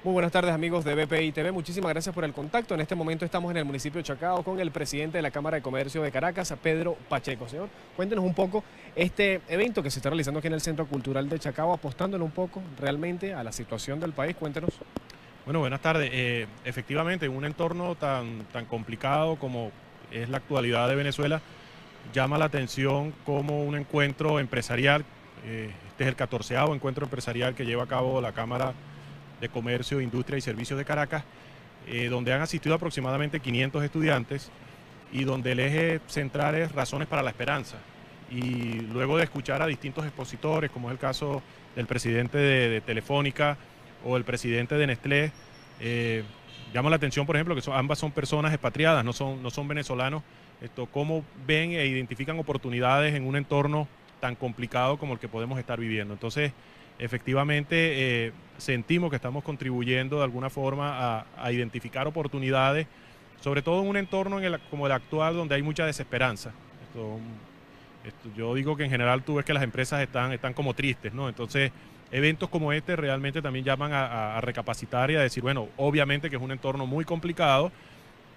Muy buenas tardes amigos de BPI TV, muchísimas gracias por el contacto. En este momento estamos en el municipio de Chacao con el presidente de la Cámara de Comercio de Caracas, Pedro Pacheco. Señor, cuéntenos un poco este evento que se está realizando aquí en el Centro Cultural de Chacao, apostándole un poco realmente a la situación del país. Cuéntenos. Bueno, buenas tardes. Efectivamente, en un entorno tan complicado como es la actualidad de Venezuela, llama la atención como un encuentro empresarial, este es el 14º encuentro empresarial que lleva a cabo la Cámara de Comercio, Industria y Servicios de Caracas, donde han asistido aproximadamente 500 estudiantes y donde el eje central es razones para la esperanza. Y luego de escuchar a distintos expositores, como es el caso del presidente de Telefónica o el presidente de Nestlé, llama la atención, por ejemplo, que ambas son personas expatriadas, no son venezolanos, cómo ven e identifican oportunidades en un entorno tan complicado como el que podemos estar viviendo. Entonces, efectivamente, sentimos que estamos contribuyendo de alguna forma a identificar oportunidades, sobre todo en un entorno como el actual, donde hay mucha desesperanza. Yo digo que en general tú ves que las empresas están como tristes, ¿no? Entonces, eventos como este realmente también llaman a recapacitar y a decir, bueno, obviamente que es un entorno muy complicado,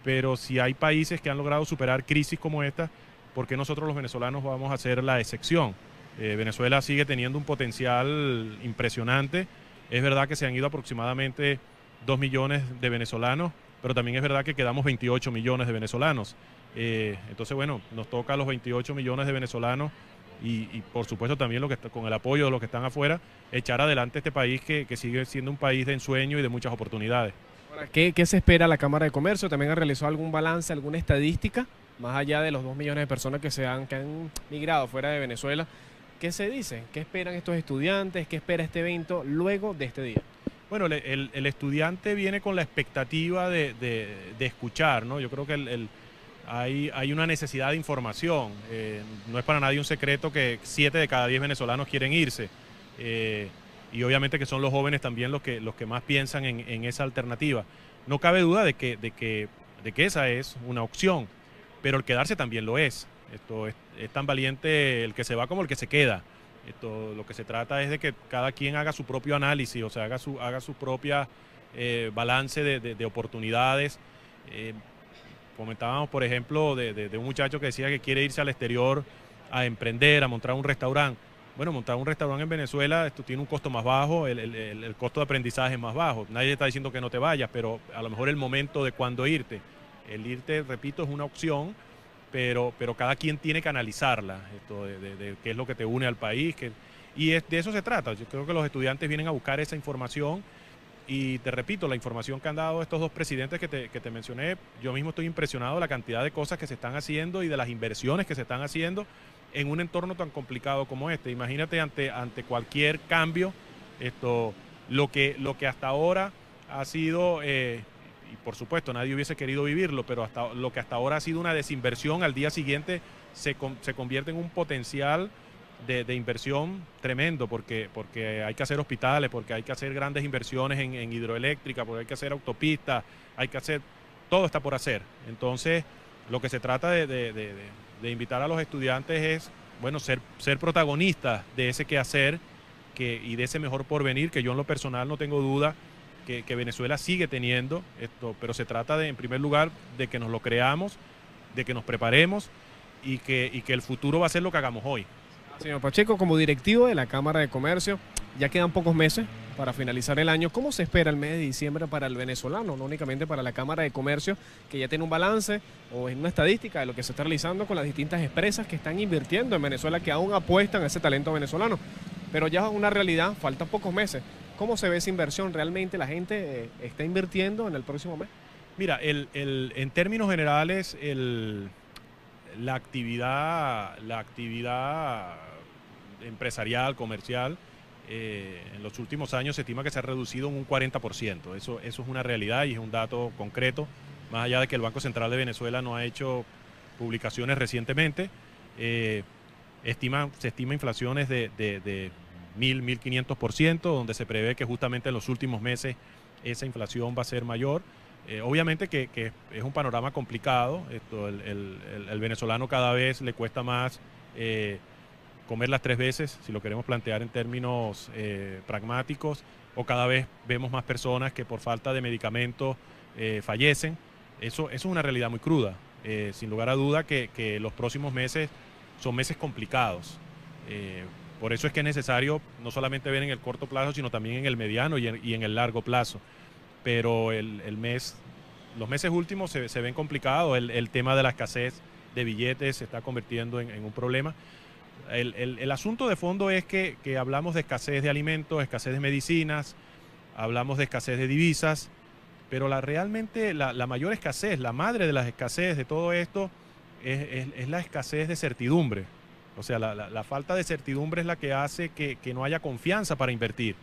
pero si hay países que han logrado superar crisis como esta, ¿por qué nosotros los venezolanos vamos a ser la excepción? Venezuela sigue teniendo un potencial impresionante. Es verdad que se han ido aproximadamente 2 millones de venezolanos, pero también es verdad que quedamos 28 millones de venezolanos. Entonces, bueno, nos toca a los 28 millones de venezolanos y por supuesto también con el apoyo de los que están afuera, echar adelante este país que sigue siendo un país de ensueño y de muchas oportunidades. Ahora, ¿qué se espera la Cámara de Comercio? ¿También ha realizado algún balance, alguna estadística, más allá de los 2 millones de personas que han migrado fuera de Venezuela? ¿Qué se dice? ¿Qué esperan estos estudiantes? ¿Qué espera este evento luego de este día? Bueno, el estudiante viene con la expectativa de escuchar, ¿no? Yo creo que hay una necesidad de información. No es para nadie un secreto que 7 de cada 10 venezolanos quieren irse. Y obviamente que son los jóvenes también los que más piensan en esa alternativa. No cabe duda de que esa es una opción, pero el quedarse también lo es. Es tan valiente el que se va como el que se queda. Lo que se trata es de que cada quien haga su propio análisis, o sea, haga su propia balance de oportunidades. Comentábamos, por ejemplo, de un muchacho que decía que quiere irse al exterior a emprender, a montar un restaurante. Bueno, montar un restaurante en Venezuela, esto tiene un costo más bajo, el costo de aprendizaje es más bajo. Nadie está diciendo que no te vayas, pero a lo mejor el momento de cuándo irte. El irte, repito, es una opción, pero cada quien tiene que analizarla, de qué es lo que te une al país. De eso se trata. Yo creo que los estudiantes vienen a buscar esa información y te repito, la información que han dado estos dos presidentes que te mencioné, yo mismo estoy impresionado de la cantidad de cosas que se están haciendo y de las inversiones que se están haciendo en un entorno tan complicado como este. Imagínate ante cualquier cambio, lo que hasta ahora ha sido, y por supuesto nadie hubiese querido vivirlo, pero lo que hasta ahora ha sido una desinversión, al día siguiente se convierte en un potencial de inversión tremendo, porque hay que hacer hospitales, porque hay que hacer grandes inversiones en hidroeléctrica, porque hay que hacer autopistas, todo está por hacer. Entonces, lo que se trata de invitar a los estudiantes es, bueno, ser protagonistas de ese quehacer y de ese mejor porvenir, que yo en lo personal no tengo duda que Venezuela sigue teniendo, pero se trata en primer lugar, de que nos lo creamos, de que nos preparemos y que el futuro va a ser lo que hagamos hoy. Señor Pacheco, como directivo de la Cámara de Comercio, ya quedan pocos meses para finalizar el año. ¿Cómo se espera el mes de diciembre para el venezolano, no únicamente para la Cámara de Comercio, que ya tiene un balance o es una estadística de lo que se está realizando con las distintas empresas que están invirtiendo en Venezuela, que aún apuestan a ese talento venezolano? Pero ya es una realidad, faltan pocos meses. ¿Cómo se ve esa inversión? ¿Realmente la gente está invirtiendo en el próximo mes? Mira, en términos generales, la actividad empresarial, comercial, en los últimos años se estima que se ha reducido en un 40%. Eso es una realidad y es un dato concreto, más allá de que el Banco Central de Venezuela no ha hecho publicaciones recientemente. Se estima inflaciones de 1.500%, donde se prevé que justamente en los últimos meses esa inflación va a ser mayor. Obviamente que es un panorama complicado. El venezolano cada vez le cuesta más comer las 3 veces, si lo queremos plantear en términos pragmáticos. o cada vez vemos más personas que por falta de medicamentos fallecen. Eso es una realidad muy cruda. Sin lugar a duda que los próximos meses son meses complicados. Por eso es que es necesario no solamente ver en el corto plazo, sino también en el mediano y en el largo plazo. Pero los meses últimos se ven complicados. El tema de la escasez de billetes se está convirtiendo en un problema. El asunto de fondo es que hablamos de escasez de alimentos, escasez de medicinas, hablamos de escasez de divisas, pero realmente la mayor escasez, la madre de las escasez de todo esto es la escasez de certidumbre. O sea, la falta de certidumbre es la que hace que no haya confianza para invertir.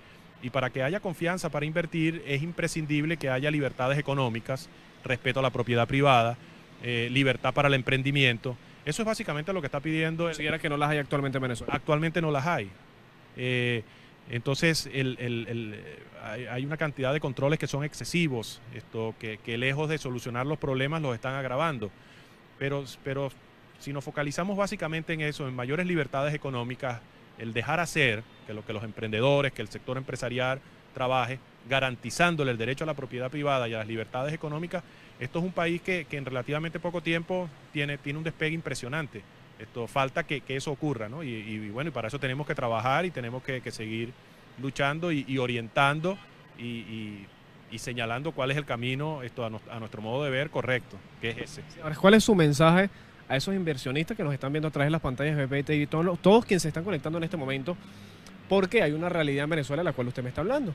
Y para que haya confianza para invertir es imprescindible que haya libertades económicas, respeto a la propiedad privada, libertad para el emprendimiento. Eso es básicamente lo que está pidiendo. ¿Considera que no las hay actualmente en Venezuela? Actualmente no las hay. Entonces hay una cantidad de controles que son excesivos, que lejos de solucionar los problemas los están agravando. Pero si nos focalizamos básicamente en eso, en mayores libertades económicas, el dejar hacer, que los emprendedores, que el sector empresarial trabaje, garantizándole el derecho a la propiedad privada y a las libertades económicas, esto es un país que en relativamente poco tiempo tiene un despegue impresionante. Falta que eso ocurra, ¿no? Y bueno, y para eso tenemos que trabajar y tenemos que seguir luchando y orientando y señalando cuál es el camino a nuestro modo de ver correcto, que es ese. Ahora, ¿cuál es su mensaje a esos inversionistas que nos están viendo a través de las pantallas de BPI y todos quienes se están conectando en este momento? Porque hay una realidad en Venezuela de la cual usted me está hablando.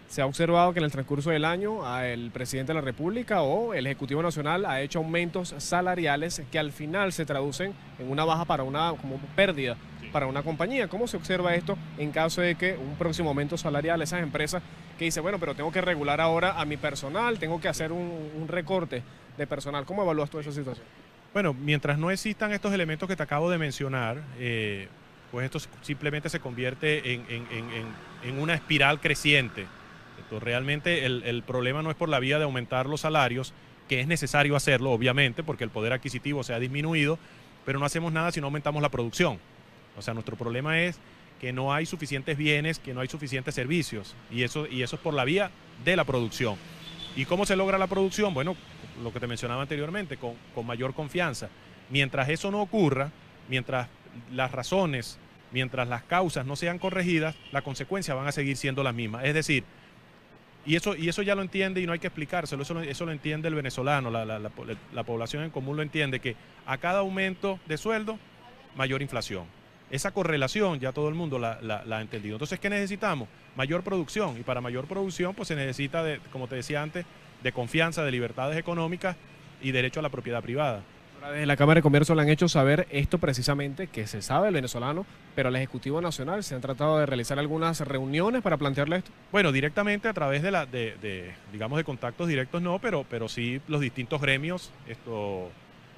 Se ha observado que en el transcurso del año el presidente de la República o el Ejecutivo Nacional ha hecho aumentos salariales que al final se traducen en una baja como pérdida para una compañía. ¿Cómo se observa esto en caso de que un próximo aumento salarial, esas empresas que dicen, bueno, pero tengo que regular ahora a mi personal, tengo que hacer un recorte de personal? ¿Cómo evalúas tú esa situación? Bueno, mientras no existan estos elementos que te acabo de mencionar, pues esto simplemente se convierte en una espiral creciente. Realmente el problema no es por la vía de aumentar los salarios, que es necesario hacerlo, obviamente, porque el poder adquisitivo se ha disminuido, pero no hacemos nada si no aumentamos la producción. O sea, nuestro problema es que no hay suficientes bienes, que no hay suficientes servicios, y eso es por la vía de la producción. ¿Y cómo se logra la producción? Bueno, lo que te mencionaba anteriormente, con mayor confianza. Mientras eso no ocurra, mientras las razones, mientras las causas no sean corregidas, las consecuencias van a seguir siendo las mismas. Es decir, y eso ya lo entiende y no hay que explicárselo, eso lo entiende el venezolano, la población en común lo entiende, que a cada aumento de sueldo, mayor inflación. Esa correlación ya todo el mundo la ha entendido. Entonces, ¿qué necesitamos? Mayor producción, y para mayor producción pues se necesita, como te decía antes, de confianza, de libertades económicas y derecho a la propiedad privada. Ahora, desde la Cámara de Comercio le han hecho saber esto precisamente, que se sabe el venezolano, pero al Ejecutivo Nacional se han tratado de realizar algunas reuniones para plantearle esto. Bueno, directamente a través digamos, de contactos directos no, pero sí los distintos gremios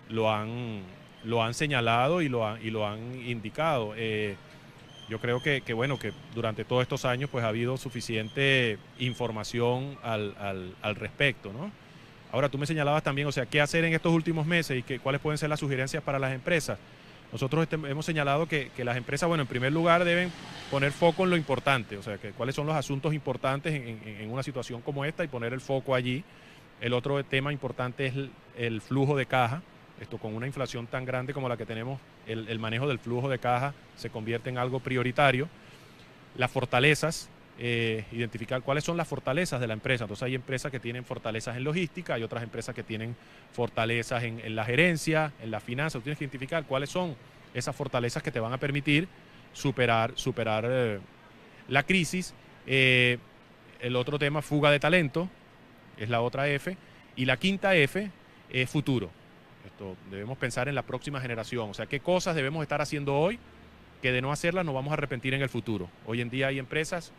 lo han señalado y lo han indicado. Yo creo que durante todos estos años pues ha habido suficiente información al respecto, ¿no? Ahora, tú me señalabas también, o sea, qué hacer en estos últimos meses y cuáles pueden ser las sugerencias para las empresas. Nosotros hemos señalado que las empresas, bueno, en primer lugar deben poner foco en lo importante, o sea, cuáles son los asuntos importantes en una situación como esta y poner el foco allí. El otro tema importante es el flujo de caja. Con una inflación tan grande como la que tenemos, el manejo del flujo de caja se convierte en algo prioritario. Las fortalezas. Identificar cuáles son las fortalezas de la empresa. Entonces hay empresas que tienen fortalezas en logística, hay otras empresas que tienen fortalezas en la gerencia, en la finanza. Tú tienes que identificar cuáles son esas fortalezas que te van a permitir superar la crisis. El otro tema, fuga de talento, es la otra F. Y la quinta F es futuro. Debemos pensar en la próxima generación. O sea, qué cosas debemos estar haciendo hoy que de no hacerlas nos vamos a arrepentir en el futuro. Hoy en día hay empresas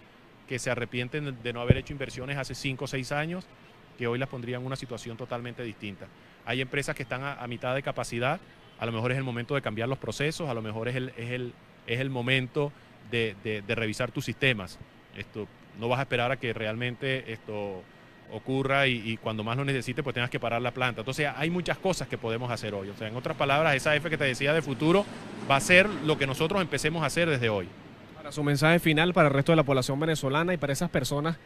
que se arrepienten de no haber hecho inversiones hace 5 o 6 años, que hoy las pondrían en una situación totalmente distinta. Hay empresas que están a mitad de capacidad, a lo mejor es el momento de cambiar los procesos, a lo mejor es el momento de revisar tus sistemas. No vas a esperar a que realmente esto ocurra y cuando más lo necesites pues tengas que parar la planta. Entonces hay muchas cosas que podemos hacer hoy. O sea, en otras palabras, esa F que te decía de futuro va a ser lo que nosotros empecemos a hacer desde hoy. Para su mensaje final para el resto de la población venezolana y para esas personas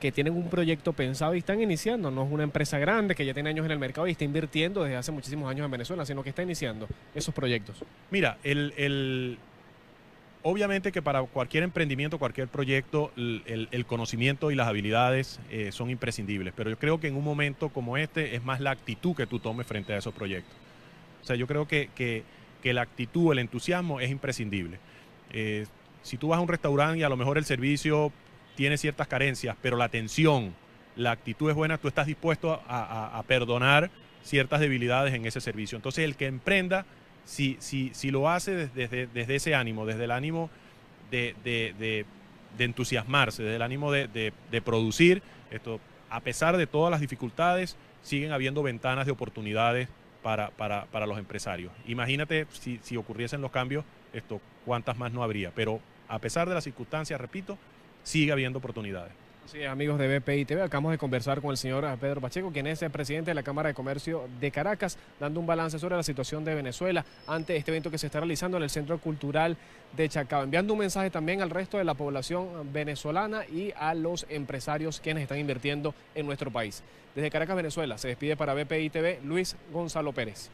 que tienen un proyecto pensado y están iniciando, no es una empresa grande que ya tiene años en el mercado y está invirtiendo desde hace muchísimos años en Venezuela, sino que está iniciando esos proyectos. Mira, obviamente que para cualquier emprendimiento, cualquier proyecto, el conocimiento y las habilidades son imprescindibles, pero yo creo que en un momento como este es más la actitud que tú tomes frente a esos proyectos. O sea, yo creo que la actitud, el entusiasmo es imprescindible. Si tú vas a un restaurante y a lo mejor el servicio tiene ciertas carencias, pero la atención, la actitud es buena, tú estás dispuesto a perdonar ciertas debilidades en ese servicio. Entonces, el que emprenda, si lo hace desde ese ánimo, desde el ánimo de entusiasmarse, desde el ánimo de producir, a pesar de todas las dificultades, siguen habiendo ventanas de oportunidades para los empresarios. Imagínate si ocurriesen los cambios, cuántas más no habría, pero a pesar de las circunstancias, repito, sigue habiendo oportunidades. Sí, amigos de BPI TV, acabamos de conversar con el señor Pedro Pacheco, quien es el presidente de la Cámara de Comercio de Caracas, dando un balance sobre la situación de Venezuela ante este evento que se está realizando en el Centro Cultural de Chacao, enviando un mensaje también al resto de la población venezolana y a los empresarios quienes están invirtiendo en nuestro país. Desde Caracas, Venezuela, se despide para BPI TV Luis Gonzalo Pérez.